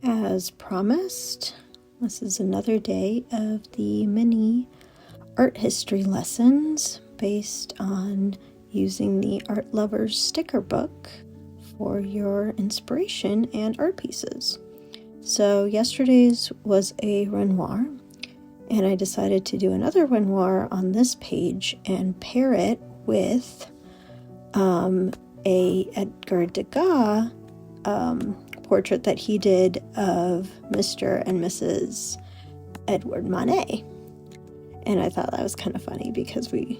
As promised, this is another day of the mini art history lessons based on using the Art Lovers sticker book for your inspiration and art pieces. So yesterday's was a Renoir, and I decided to do another Renoir on this page and pair it with a Edgar Degas portrait that he did of Mr. and Mrs. Edward Manet. And I thought that was kind of funny because we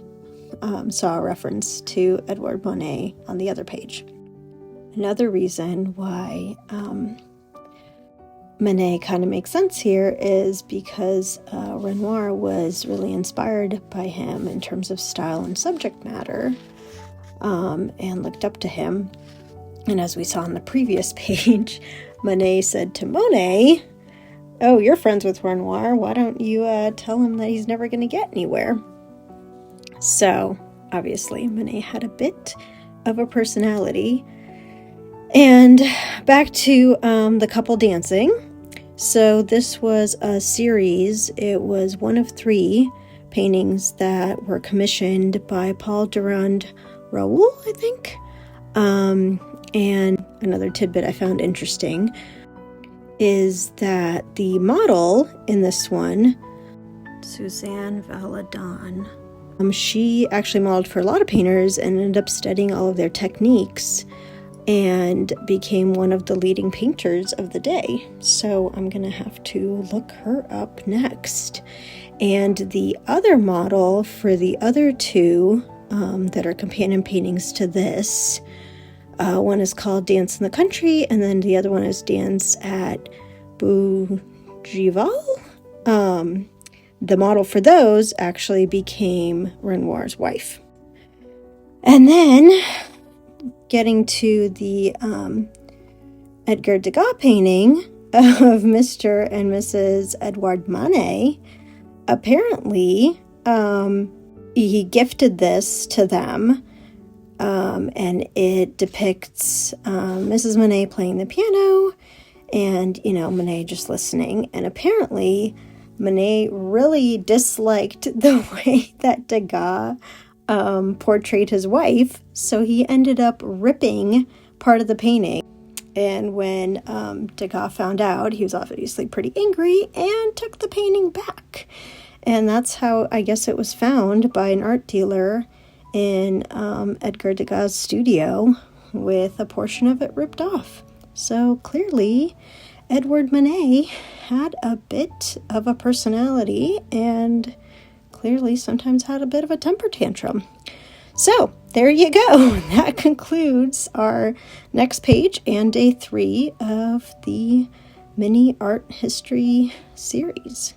saw a reference to Edward Manet on the other page. Another reason why Manet kind of makes sense here is because Renoir was really inspired by him in terms of style and subject matter, and looked up to him. And as we saw on the previous page, Manet said to Monet, "Oh, you're friends with Renoir. Why don't you tell him that he's never going to get anywhere?" So, obviously, Manet had a bit of a personality. And back to the couple dancing. So this was a series. It was one of 3 paintings that were commissioned by Paul Durand Raoul, I think. And another tidbit I found interesting is that the model in this one, Suzanne Valadon, she actually modeled for a lot of painters and ended up studying all of their techniques and became one of the leading painters of the day. So I'm going to have to look her up next. And the other model for the other 2 that are companion paintings to this, one is called Dance in the Country, and then the other one is Dance at Bougival. The model for those actually became Renoir's wife. And then getting to the Edgar Degas painting of Mr. and Mrs. Edward Manet, apparently he gifted this to them. And it depicts Mrs. Manet playing the piano and, Manet just listening. And apparently Manet really disliked the way that Degas portrayed his wife, so he ended up ripping part of the painting. And when Degas found out, he was obviously pretty angry and took the painting back. And that's how I guess it was found by an art dealer in Edgar Degas' studio with a portion of it ripped off. So clearly Edward Manet had a bit of a personality and clearly sometimes had a bit of a temper tantrum. So there you go. That concludes our next page and day 3 of the mini art history series.